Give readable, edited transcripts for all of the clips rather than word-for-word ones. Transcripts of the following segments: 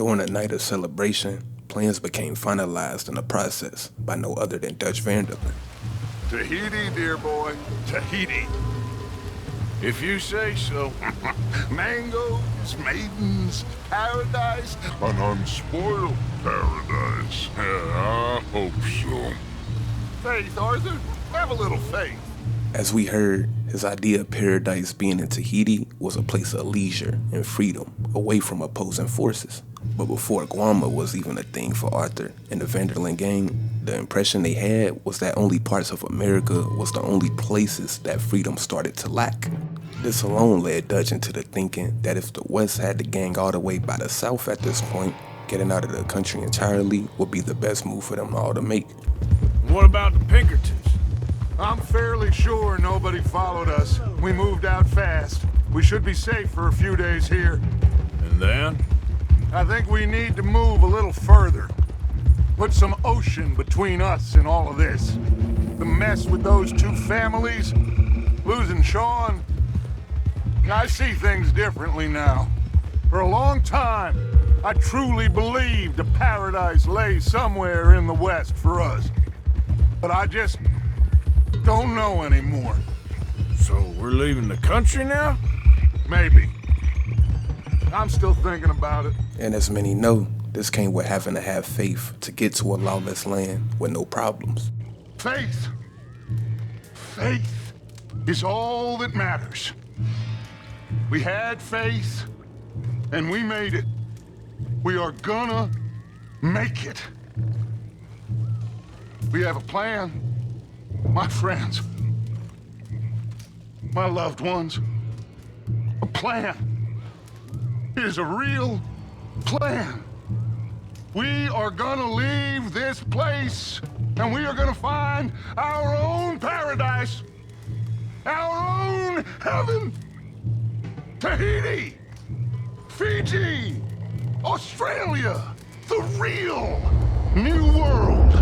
During a night of celebration, plans became finalized in the process by no other than Dutch Vanderlyn. Tahiti, dear boy, Tahiti. If you say so. Mangoes, maidens, paradise. An unspoiled paradise. Yeah, I hope so. Faith, Arthur. Have a little faith. As we heard, his idea of paradise being in Tahiti was a place of leisure and freedom, away from opposing forces. But before Guarma was even a thing for Arthur and the Vanderlyn gang, the impression they had was that only parts of America was the only places that freedom started to lack. This alone led Dutch into the thinking that if the West had the gang all the way by the South at this point, getting out of the country entirely would be the best move for them all to make. What about the Pinkertons? I'm fairly sure nobody followed us. We moved out fast. We should be safe for a few days here. And then? I think we need to move a little further. Put some ocean between us and all of this. The mess with those two families, losing Sean. I see things differently now. For a long time, I truly believed a paradise lay somewhere in the West for us. But I just don't know anymore. So we're leaving the country now? Maybe. I'm still thinking about it. And as many know, this came with having to have faith to get to a lawless land with no problems. Faith. Faith is all that matters. We had faith, and we made it. We are gonna make it. We have a plan, my friends, my loved ones. A plan. It is a real plan. We are gonna leave this place, and we are gonna find our own paradise, our own heaven. Tahiti, Fiji, Australia, the real new world.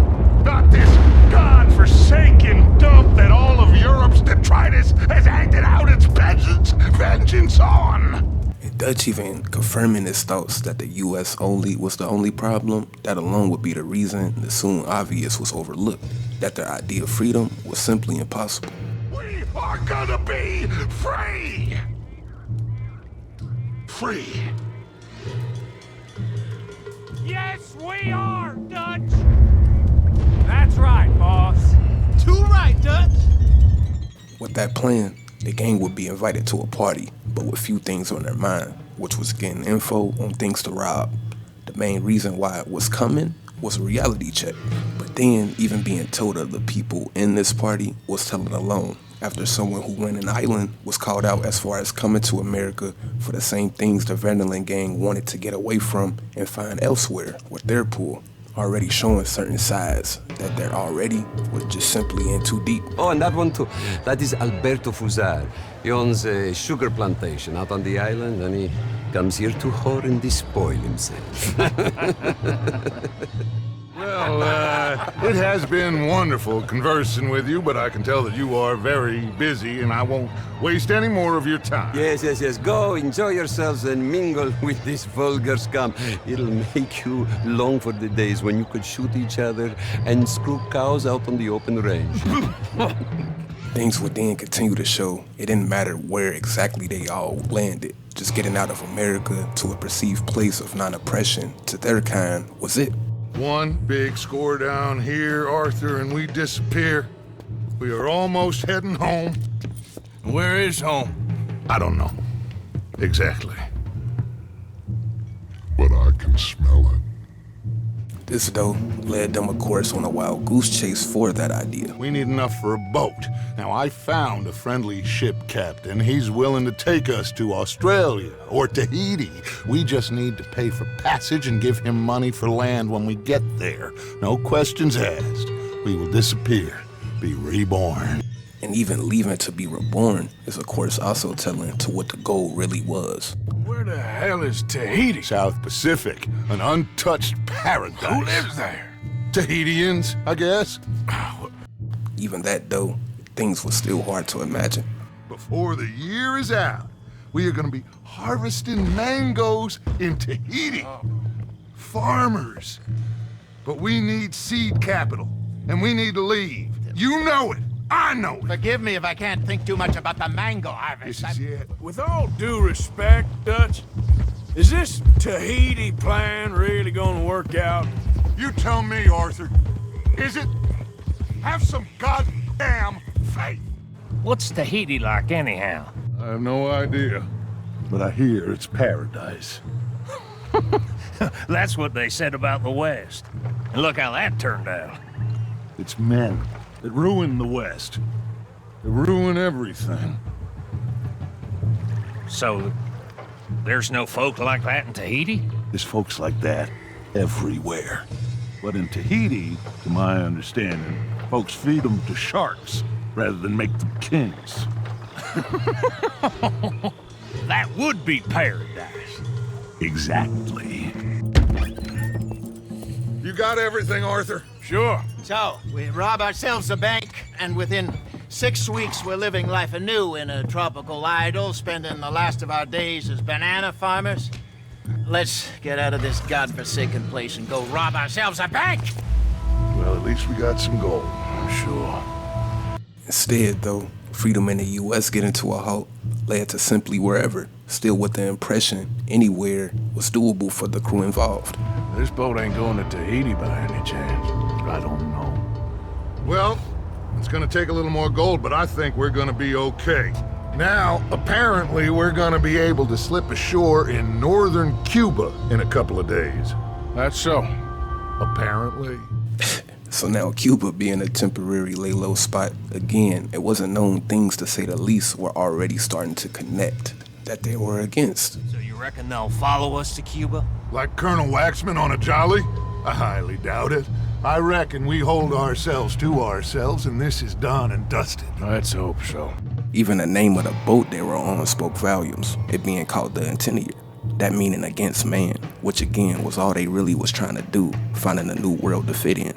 Not this godforsaken dump that all of Europe's detritus has acted out its vengeance on. And Dutch even confirming his thoughts that the U.S. only was the only problem, that alone would be the reason the soon obvious was overlooked, that their idea of freedom was simply impossible. We are gonna be free! Free. Yes, we are, Dutch! That's right, boss. Too right, Dutch! With that plan, the gang would be invited to a party, but with few things on their mind, which was getting info on things to rob. The main reason why it was coming was a reality check. But then, even being told of the people in this party was telling alone, after someone who ran an island was called out as far as coming to America for the same things the Vanderlyn gang wanted to get away from and find elsewhere with their pool, already showing certain sides that they're already were just simply in too deep. Oh, and that one too. That is Alberto Fusar. He owns a sugar plantation out on the island, and he comes here to whore and despoil himself. Well, it has been wonderful conversing with you, but I can tell that you are very busy, and I won't waste any more of your time. Yes. Go, enjoy yourselves and mingle with this vulgar scum. It'll make you long for the days when you could shoot each other and screw cows out on the open range. Things would then continue to show it didn't matter where exactly they all landed. Just getting out of America to a perceived place of non-oppression to their kind was it. One big score down here, Arthur, and we disappear. We are almost heading home. Where is home? I don't know. Exactly. But I can smell it. This, though, led them, of course, on a wild goose chase for that idea. We need enough for a boat. Now, I found a friendly ship captain. He's willing to take us to Australia or Tahiti. We just need to pay for passage and give him money for land when we get there. No questions asked. We will disappear, be reborn. And even leaving to be reborn is, of course, also telling to what the goal really was. Where the hell is Tahiti? South Pacific, an untouched paradise. Who lives there? Tahitians, I guess. Even that, though, things were still hard to imagine. Before the year is out, we are going to be harvesting mangoes in Tahiti. farmers. But we need seed capital, and we need to leave. You know it. I know it. Forgive me if I can't think too much about the mango harvest. This is it. With all due respect, Dutch, is this Tahiti plan really gonna work out? You tell me, Arthur. Is it? Have some goddamn faith. What's Tahiti like, anyhow? I have no idea, but I hear it's paradise. That's what they said about the West. And look how that turned out. It's men that ruin the West. They ruin everything. So, there's no folk like that in Tahiti? There's folks like that everywhere. But in Tahiti, to my understanding, folks feed them to sharks rather than make them kings. That would be paradise. Exactly. You got everything, Arthur? Sure. So, we rob ourselves a bank, and within 6 weeks we're living life anew in a tropical idyll, spending the last of our days as banana farmers. Let's get out of this godforsaken place and go rob ourselves a bank! Well, at least we got some gold. Sure. Instead, though, freedom in the U.S. getting to a halt led to simply wherever, still with the impression anywhere was doable for the crew involved. This boat ain't going to Tahiti by any chance. I don't know. Well, it's gonna take a little more gold, but I think we're gonna be okay. Now, apparently, we're gonna be able to slip ashore in northern Cuba in a couple of days. That's so. Apparently. So now Cuba being a temporary lay-low spot, again, it wasn't known things to say the least were already starting to connect that they were against. So you reckon they'll follow us to Cuba? Like Colonel Waxman on a jolly? I highly doubt it. I reckon we hold ourselves to ourselves and this is done and dusted. Let's hope so. Even the name of the boat they were on spoke volumes, it being called the Intenier. That meaning against man, which again was all they really was trying to do, finding a new world to fit in.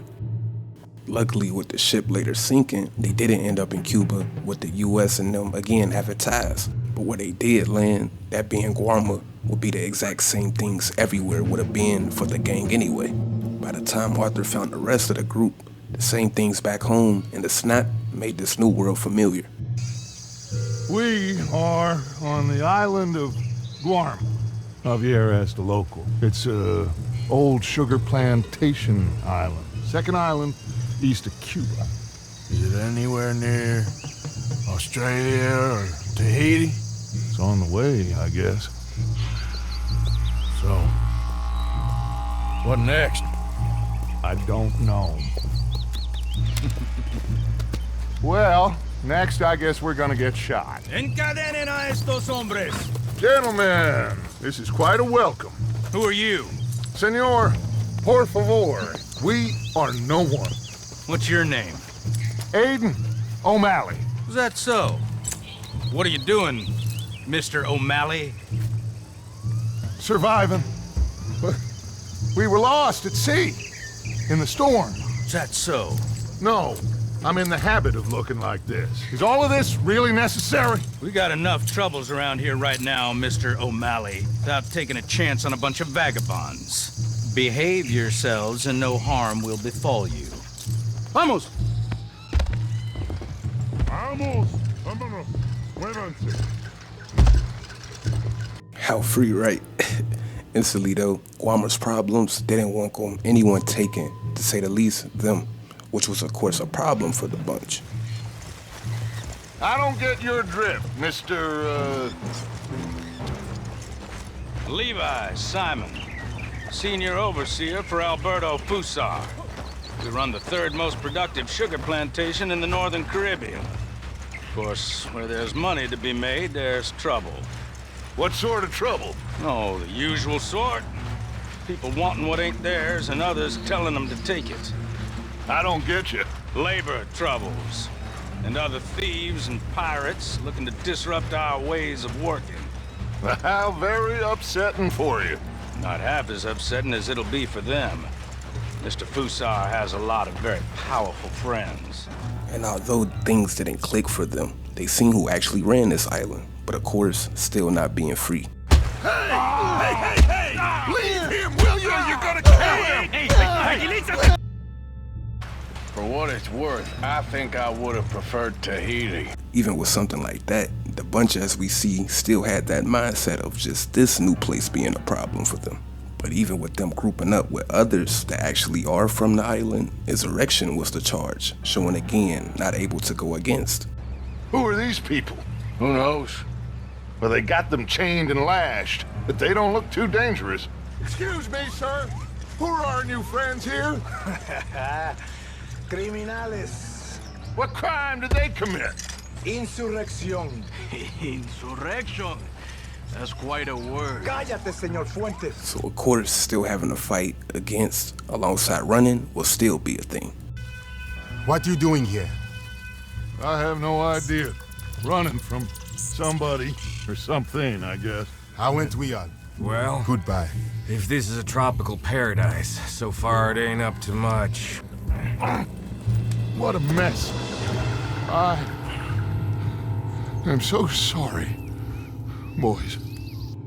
Luckily, with the ship later sinking, they didn't end up in Cuba, with the US and them again having ties. But where they did land, that being Guarma, would be the exact same things everywhere would have been for the gang anyway. By the time Arthur found the rest of the group, the same things back home in the snot made this new world familiar. We are on the island of Guarma. Javier asked a local. It's a old sugar plantation island. Second island east of Cuba. Is it anywhere near Australia or Tahiti? It's on the way, I guess. So, what next? I don't know. Well, next I guess we're gonna get shot. Encadenen a estos hombres. Gentlemen, this is quite a welcome. Who are you? Senor, por favor, we are no one. What's your name? Aiden O'Malley. Is that so? What are you doing, Mr. O'Malley? Surviving. We were lost at sea, in the storm. Is that so? No, I'm in the habit of looking like this. Is all of this really necessary? We got enough troubles around here right now, Mr. O'Malley, without taking a chance on a bunch of vagabonds. Behave yourselves and no harm will befall you. Vamos! Vamos, vámonos, muévanse. How free, right? Instantly though, Guarma's problems didn't want anyone taken, to say the least, them, which was of course a problem for the bunch. I don't get your drift, Mr. Levi Simon, senior overseer for Alberto Fusar. We run the third most productive sugar plantation in the Northern Caribbean. Of course, where there's money to be made, there's trouble. What sort of trouble? Oh, the usual sort. People wanting what ain't theirs and others telling them to take it. I don't get you. Labor troubles. And other thieves and pirates looking to disrupt our ways of working. How very upsetting for you. Not half as upsetting as it'll be for them. Mr. Fusar has a lot of very powerful friends. And although things didn't click for them, they seen who actually ran this island, but of course, still not being free. Hey! Leave him, will you? You're gonna For what it's worth, I think I would have preferred Tahiti. Even with something like that, the bunch as we see still had that mindset of just this new place being a problem for them. But even with them grouping up with others that actually are from the island, insurrection was the charge, showing again not able to go against. Who are these people? Who knows? Well, they got them chained and lashed, but they don't look too dangerous. Excuse me, sir. Who are our new friends here? Criminales. What crime did they commit? Insurrección. Insurrection? That's quite a word. Cállate, señor Fuentes. So of course, still having to fight against alongside running will still be a thing. What you doing here? I have no idea. Running from somebody or something, I guess. How went we on? Well, Goodbye. if this is a tropical paradise, so far it ain't up to much. What a mess. I'm so sorry, boys.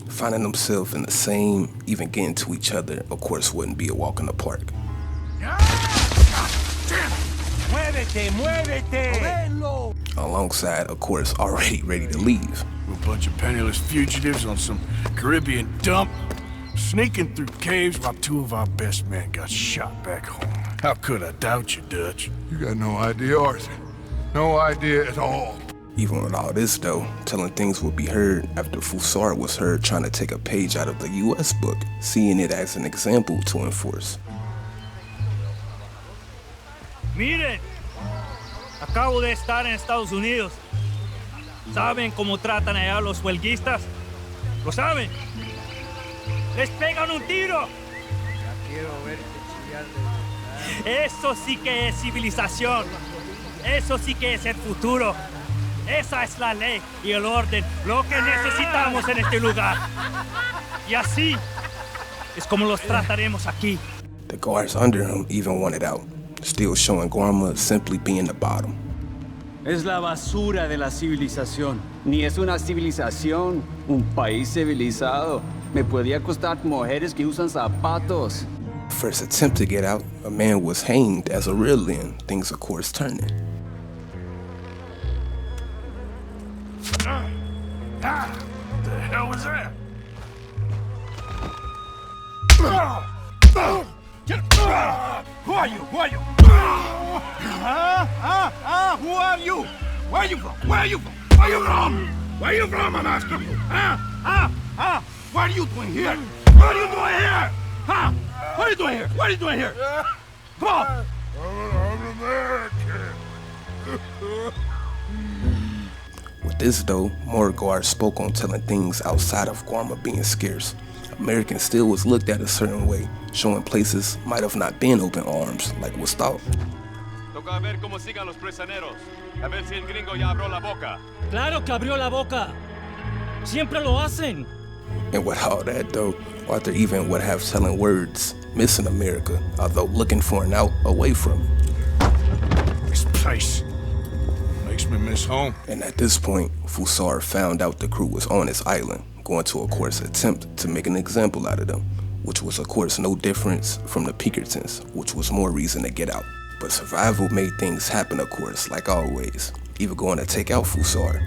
Finding themselves in the same, even getting to each other, of course, wouldn't be a walk in the park. Muévete, muévete. Alongside, of course, already ready to leave. We're a bunch of penniless fugitives on some Caribbean dump, sneaking through caves while two of our best men got shot back home. How could I doubt you, Dutch? You got no idea, Arthur. No idea at all. Even with all this, though, telling things would be heard after Fusar was heard trying to take a page out of the U.S. book, seeing it as an example to enforce. Miren, acabo de estar en Estados Unidos. ¿Saben cómo tratan allá a los huelguistas? ¿Lo saben? ¡Les pegan un tiro! Eso sí que es civilización. Eso sí que es el futuro. Esa es la ley y el orden, lo que necesitamos en este lugar. Y así es como los trataremos aquí. The guards under him even wanted out, still showing Guarma simply being the bottom. Es la basura de la civilización. Ni es una civilización, un país civilizado. Me podía costar mujeres que usan zapatos. First attempt to get out, a man was hanged as a real Linde, things of course turning. What the hell was that? Who are you? Who are you? Who are you? Where are you from? Where are you from? Where are you from? Where are you from, I'm asking you? What are you doing here? What are you doing here? What are you doing here? What are you doing here? Come on! I'm an American. With this, though, more guards spoke on telling things outside of Guarma being scarce. Americans still was looked at a certain way, showing places might have not been open arms like was thought. Toca ver cómo sigan los prisioneros. A ver si el gringo ya abrió la boca. Claro que abrió la boca. Siempre lo hacen. And with all that, though, Arthur even would have telling words, missing America, although looking for an out away from it. This place makes me miss home. And at this point, Fusar found out the crew was on his island, going to, of course, attempt to make an example out of them, which was, of course, no difference from the Pinkertons, which was more reason to get out. But survival made things happen, of course, like always, even going to take out Fusar.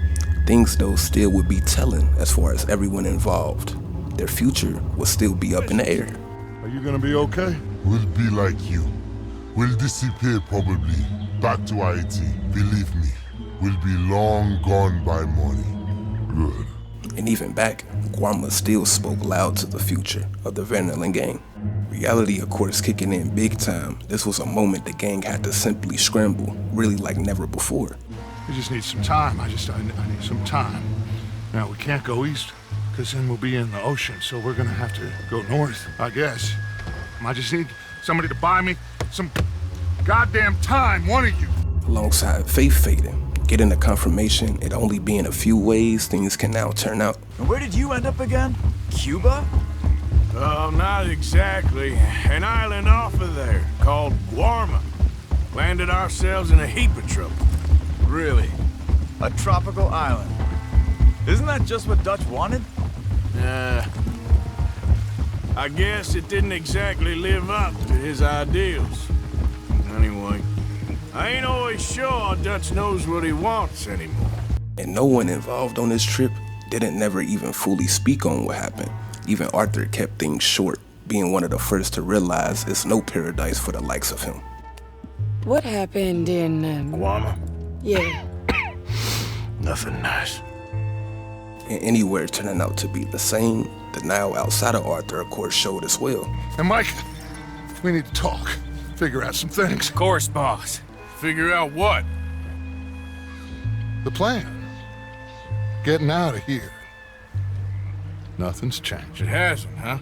Things, though, still would be telling as far as everyone involved. Their future would still be up in the air. Are you gonna be okay? We'll be like you. We'll disappear probably. Back to Haiti. Believe me. We'll be long gone by morning. Good. And even back, Guarma still spoke loud to the future of the Vernaland gang. Reality, of course, kicking in big time. This was a moment the gang had to simply scramble, really like never before. We just need some time. I need some time. Now, we can't go east, because then we'll be in the ocean, so we're gonna have to go north, I guess. I just need somebody to buy me some goddamn time, one of you. Alongside faith fading, getting the confirmation it only being a few ways things can now turn out. And where did you end up again? Cuba? Oh, not exactly. An island off of there called Guarma. Landed ourselves in a heap of trouble. Really? A tropical island? Isn't that just what Dutch wanted? I guess it didn't exactly live up to his ideals. Anyway, I ain't always sure Dutch knows what he wants anymore. And no one involved on this trip didn't never even fully speak on what happened. Even Arthur kept things short, being one of the first to realize it's no paradise for the likes of him. What happened in, Guarma? Yeah. Nothing nice. And anywhere turning out to be the same, the now outside of Arthur, of course, showed as well. And Mike, we need to talk. Figure out some things. Of course, boss. Figure out what? The plan. Getting out of here. Nothing's changed. It hasn't, huh?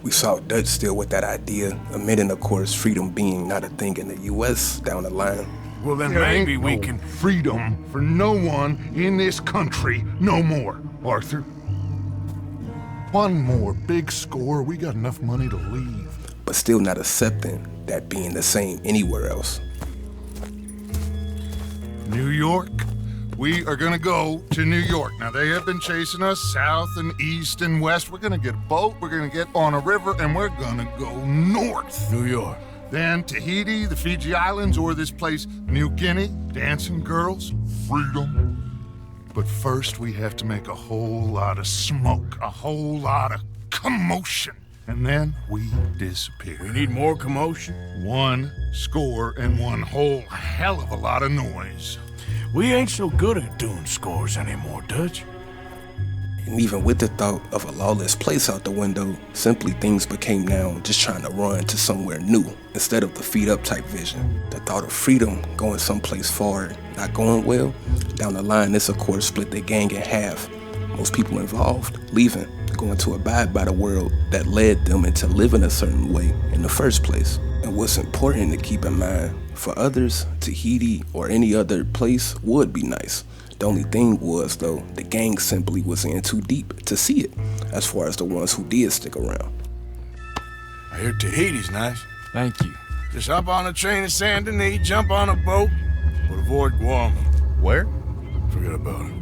We saw Dutch still with that idea, admitting, of course, freedom being not a thing in the U.S. down the line. Well, then There maybe ain't we no can... freedom for no one in this country no more, Arthur. One more big score, we got enough money to leave. But still not accepting that being the same anywhere else. New York? We are gonna go to New York. Now, they have been chasing us south and east and west. We're gonna get a boat, we're gonna get on a river, and we're gonna go north. New York. Then Tahiti, the Fiji Islands, or this place, New Guinea, dancing girls, freedom. But first, we have to make a whole lot of smoke, a whole lot of commotion. And then we disappear. We need more commotion? One score and one whole hell of a lot of noise. We ain't so good at doing scores anymore, Dutch. And even with the thought of a lawless place out the window, simply things became now just trying to run to somewhere new instead of the feet up type vision. The thought of freedom going someplace far, not going well, down the line this of course split the gang in half. Most people involved leaving, going to abide by the world that led them into living a certain way in the first place. And what's important to keep in mind, for others, Tahiti or any other place would be nice. The only thing was, though, the gang simply was in too deep to see it, as far as the ones who did stick around. I hear Tahiti's nice. Thank you. Just hop on a train to Saint Denis, jump on a boat, but avoid Guarma. Where? Forget about it.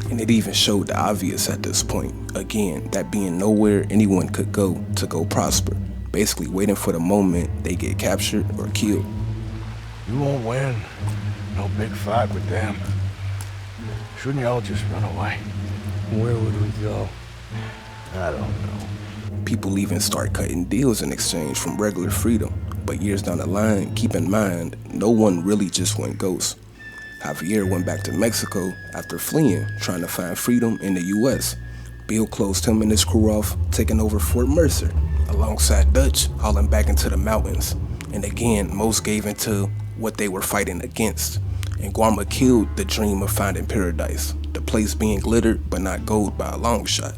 And it even showed the obvious at this point. Again, that being nowhere anyone could go to go prosper. Basically waiting for the moment they get captured or killed. You won't win. No big fight with them. Shouldn't y'all just run away? Where would we go? I don't know. People even start cutting deals in exchange from regular freedom. But years down the line, keep in mind, no one really just went ghost. Javier went back to Mexico after fleeing, trying to find freedom in the U.S. Bill closed him and his crew off, taking over Fort Mercer, alongside Dutch, hauling back into the mountains. And again, most gave into what they were fighting against. And Guarma killed the dream of finding paradise, the place being glittered but not gold by a long shot.